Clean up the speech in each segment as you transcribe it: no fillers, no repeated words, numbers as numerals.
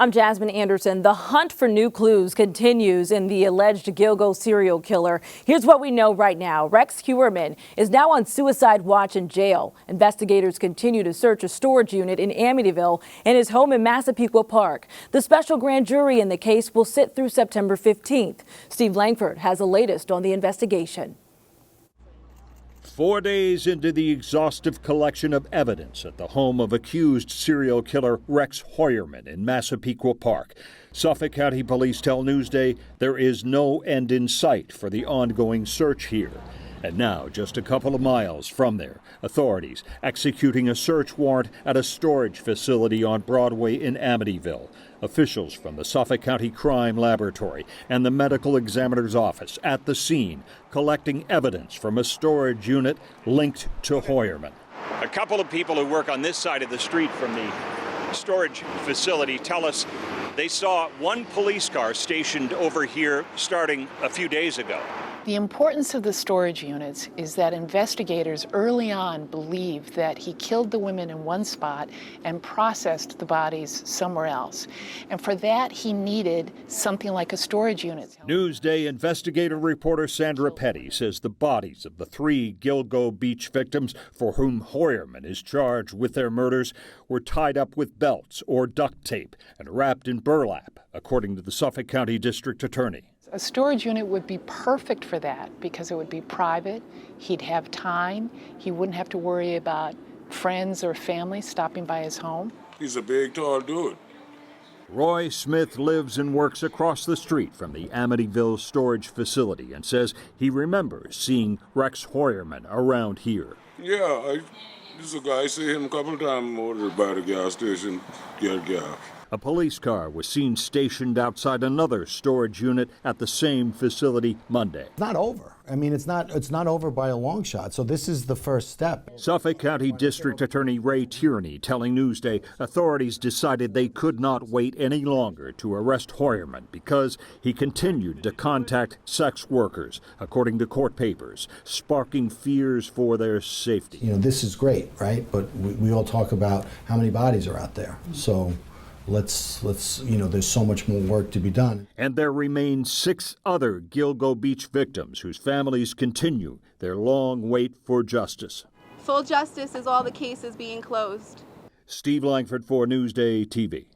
I'm Jasmine Anderson. The hunt for new clues continues in the alleged Gilgo serial killer. Here's what we know right now. Rex Heuermann is now on suicide watch in jail. Investigators continue to search a storage unit in Amityville and his home in Massapequa Park. The special grand jury in the case will sit through September 15th. Steve Langford has the latest on the investigation. 4 days into the exhaustive collection of evidence at the home of accused serial killer Rex Heuermann in Massapequa Park, Suffolk County Police tell Newsday there is no end in sight for the ongoing search here. And now, just a couple of miles from there, authorities executing a search warrant at a storage facility on Broadway in Amityville. Officials from the Suffolk County Crime Laboratory and the medical examiner's office at the scene collecting evidence from a storage unit linked to Heuermann. A couple of people who work on this side of the street from the storage facility tell us they saw one police car stationed over here starting a few days ago. The importance of the storage units is that investigators early on believed that he killed the women in one spot and processed the bodies somewhere else. And for that, he needed something like a storage unit. Newsday investigative reporter Sandra Petty says the bodies of the 3 Gilgo Beach victims for whom Heuermann is charged with their murders were tied up with belts or duct tape and wrapped in burlap, according to the Suffolk County District Attorney. A storage unit would be perfect for that because it would be private, he'd have time, he wouldn't have to worry about friends or family stopping by his home. He's a big, tall dude. Roy Smith lives and works across the street from the Amityville storage facility and says he remembers seeing Rex Heuermann around here. Yeah, this is a guy, I see him a couple of times over by the gas station, get gas. A police car was seen stationed outside another storage unit at the same facility Monday. It's not over. I mean, it's not over by a long shot. So this is the first step. Suffolk County District Attorney Ray Tierney telling Newsday authorities decided they could not wait any longer to arrest Heuermann because he continued to contact sex workers, according to court papers, sparking fears for their safety. You know, this is great, right? But we all talk about how many bodies are out there. So let's there's so much more work to be done. And there remain 6 other Gilgo Beach victims whose families continue their long wait for justice. Full justice is all the cases being closed. Steve Langford for Newsday TV.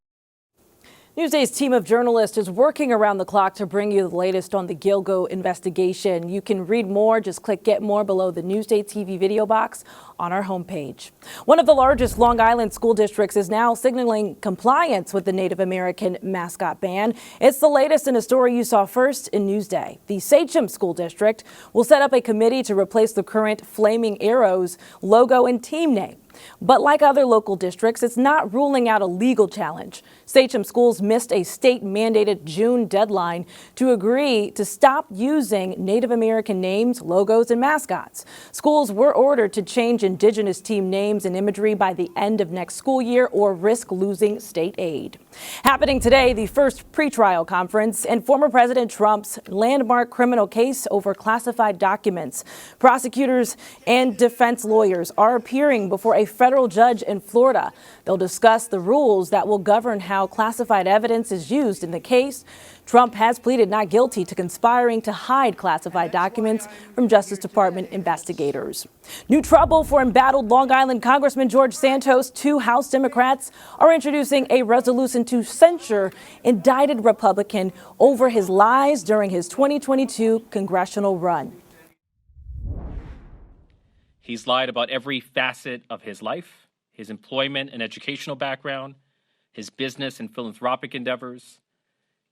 Newsday's team of journalists is working around the clock to bring you the latest on the Gilgo investigation. You can read more. Just click Get More below the Newsday TV video box on our homepage. One of the largest Long Island school districts is now signaling compliance with the Native American mascot ban. It's the latest in a story you saw first in Newsday. The Sachem School District will set up a committee to replace the current Flaming Arrows logo and team name. But like other local districts, it's not ruling out a legal challenge. Sachem schools missed a state-mandated June deadline to agree to stop using Native American names, logos, and mascots. Schools were ordered to change Indigenous team names and imagery by the end of next school year or risk losing state aid. Happening today, the first pretrial conference in former President Trump's landmark criminal case over classified documents. Prosecutors and defense lawyers are appearing before a federal judge in Florida. They'll discuss the rules that will govern how classified evidence is used in the case. Trump has pleaded not guilty to conspiring to hide classified documents from Justice Department investigators. New trouble for embattled Long Island Congressman George Santos. 2 House Democrats are introducing a resolution to censure indicted Republican over his lies during his 2022 congressional run. He's lied about every facet of his life, his employment and educational background, his business and philanthropic endeavors,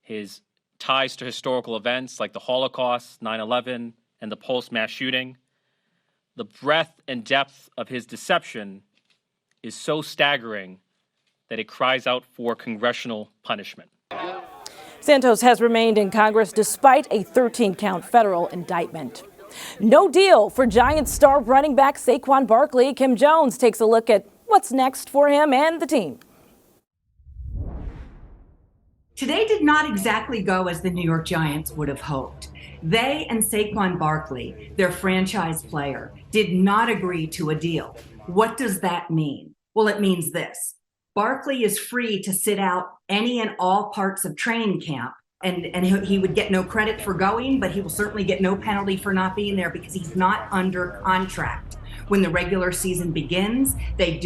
his ties to historical events like the Holocaust, 9/11, and the Pulse mass shooting. The breadth and depth of his deception is so staggering that it cries out for congressional punishment. Santos has remained in Congress despite a 13-count federal indictment. No deal for Giants star running back Saquon Barkley. Kim Jones takes a look at what's next for him and the team. Today did not exactly go as the New York Giants would have hoped. They and Saquon Barkley, their franchise player, did not agree to a deal. What does that mean? Well, it means this. Barkley is free to sit out any and all parts of training camp. And he would get no credit for going, but he will certainly get no penalty for not being there because he's not under contract. When the regular season begins, they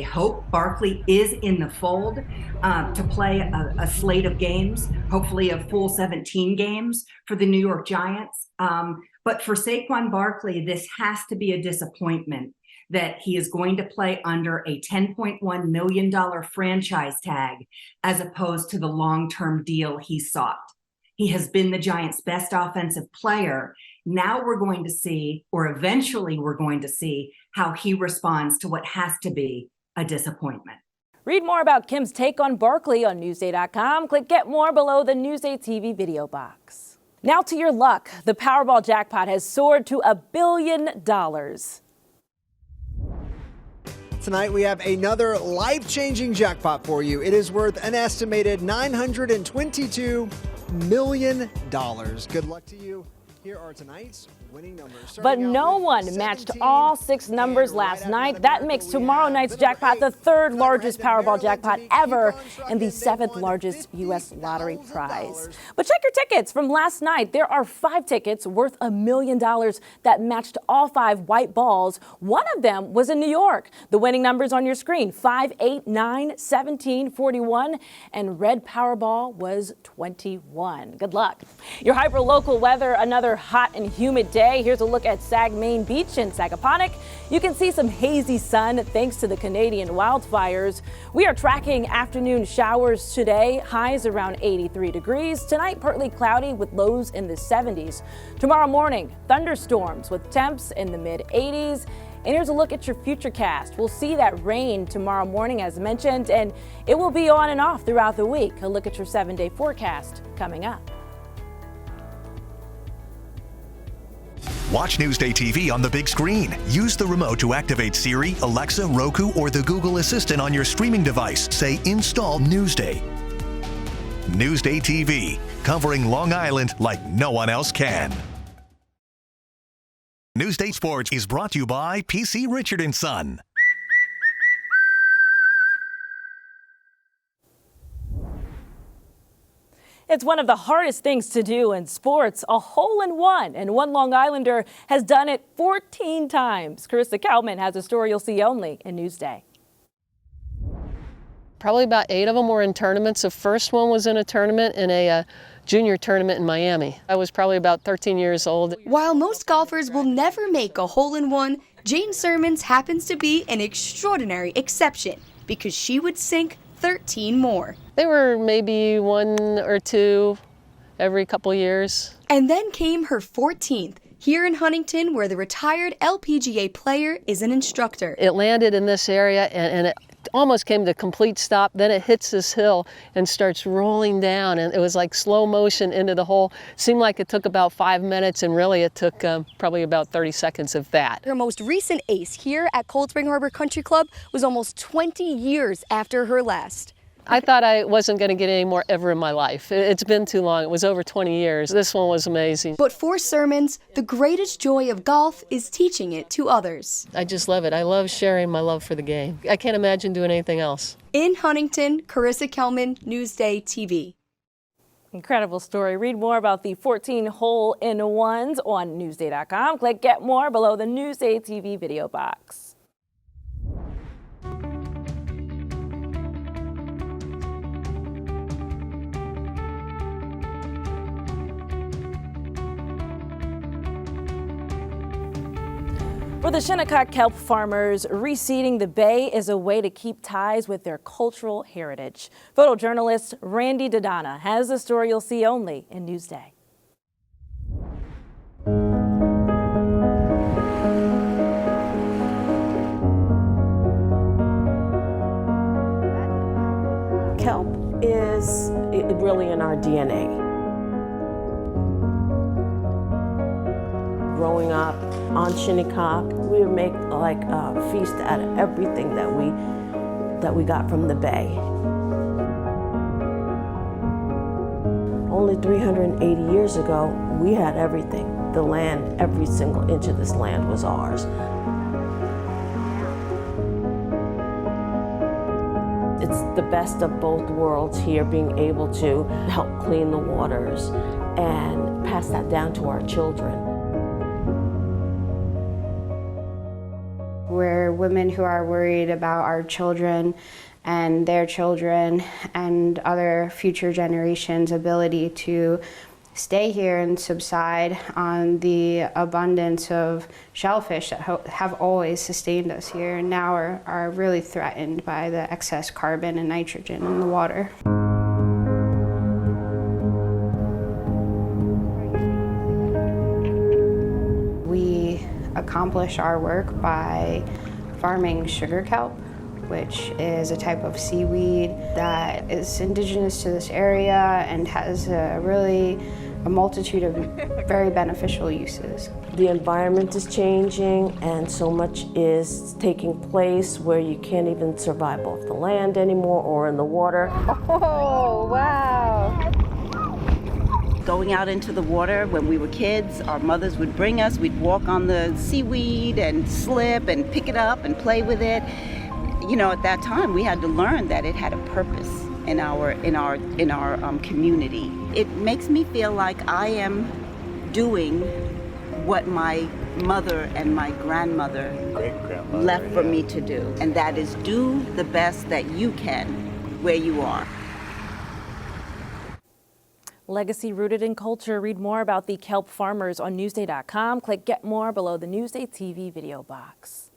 hope Barkley is in the fold to play a slate of games, hopefully a full 17 games for the New York Giants. But for Saquon Barkley, this has to be a disappointment that he is going to play under a $10.1 million franchise tag as opposed to the long-term deal he sought. He has been the Giants' best offensive player. Now we're going to see, or eventually we're going to see, how he responds to what has to be a disappointment. Read more about Kim's take on Barkley on Newsday.com. Click Get More below the Newsday TV video box. Now to your luck. The Powerball jackpot has soared to $1 billion. Tonight we have another life-changing jackpot for you. It is worth an estimated $922 million. Good luck to you. Here are tonight's winning numbers. But no one matched all 6 numbers last night. That makes tomorrow night's jackpot the 3rd largest Powerball jackpot ever and the 7th largest U.S. lottery prize. But check your tickets from last night. There are 5 tickets worth $1 million that matched all 5 white balls. One of them was in New York. The winning numbers on your screen: 5, 8, 9, 17, 41, and red Powerball was 21. Good luck. Your hyper-local weather, another hot and humid day. Here's a look at Sag Main Beach in Sagaponack. You can see some hazy sun thanks to the Canadian wildfires. We are tracking afternoon showers today, highs around 83 degrees. Tonight, partly cloudy with lows in the 70s. Tomorrow morning, thunderstorms with temps in the mid-80s. And here's a look at your futurecast. We'll see that rain tomorrow morning, as mentioned, and it will be on and off throughout the week. A look at your 7-day forecast coming up. Watch Newsday TV on the big screen. Use the remote to activate Siri, Alexa, Roku, or the Google Assistant on your streaming device. Say, "Install Newsday." Newsday TV, covering Long Island like no one else can. Newsday Sports is brought to you by PC Richard & Son. It's one of the hardest things to do in sports, a hole-in-one, and one Long Islander has done it 14 times. Carissa Kelman has a story you'll see only in Newsday. Probably about 8 of them were in tournaments. The first one was in a tournament in a junior tournament in Miami. I was probably about 13 years old. While most golfers will never make a hole-in-one, Jane Sermons happens to be an extraordinary exception because she would sink 13 more. They were maybe 1 or 2 every couple years. And then came her 14th, here in Huntington, where the retired LPGA player is an instructor. It landed in this area and it almost came to a complete stop. Then it hits this hill and starts rolling down, and it was like slow motion into the hole. Seemed like it took about 5 minutes, and really it took probably about 30 seconds of that. Her most recent ace here at Cold Spring Harbor Country Club was almost 20 years after her last. I thought I wasn't going to get any more ever in my life. It's been too long. It was over 20 years. This one was amazing. But for Sermons, the greatest joy of golf is teaching it to others. I just love it. I love sharing my love for the game. I can't imagine doing anything else. In Huntington, Carissa Kelman, Newsday TV. Incredible story. Read more about the 14 hole-in-ones on Newsday.com. Click Get More below the Newsday TV video box. For the Shinnecock kelp farmers, reseeding the bay is a way to keep ties with their cultural heritage. Photojournalist Randy Dodonna has the story you'll see only in Newsday. Kelp is really in our DNA. Growing up on Shinnecock, we would make like a feast out of everything that we got from the bay. Only 380 years ago, we had everything. The land, every single inch of this land was ours. the best of both worlds here, being able to help clean the waters and pass that down to our children. We're women who are worried about our children and their children and other future generations' ability to stay here and subside on the abundance of shellfish that have always sustained us here and now are really threatened by the excess carbon and nitrogen in the water. We accomplish our work by farming sugar kelp, which is a type of seaweed that is indigenous to this area and has a multitude of very beneficial uses. The environment is changing and so much is taking place where you can't even survive off the land anymore or in the water. Oh, wow. Going out into the water when we were kids, our mothers would bring us, we'd walk on the seaweed and slip and pick it up and play with it. You know, at that time we had to learn that it had a purpose in our community. It makes me feel like I am doing what my mother and my grandmother left for me to do, and that is do the best that you can where you are. Legacy rooted in culture. Read more about the kelp farmers on Newsday.com. Click Get More below the Newsday TV video box.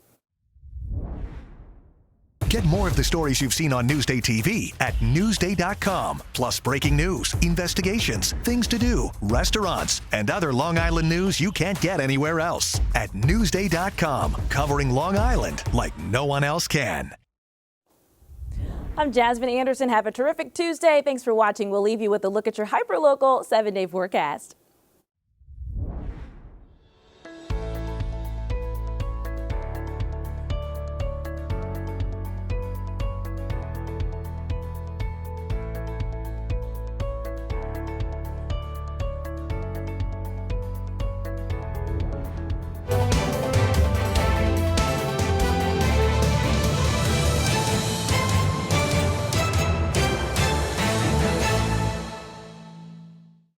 Get more of the stories you've seen on Newsday TV at Newsday.com. Plus breaking news, investigations, things to do, restaurants, and other Long Island news you can't get anywhere else. At Newsday.com, covering Long Island like no one else can. I'm Jasmine Anderson. Have a terrific Tuesday. Thanks for watching. We'll leave you with a look at your hyperlocal 7-day forecast.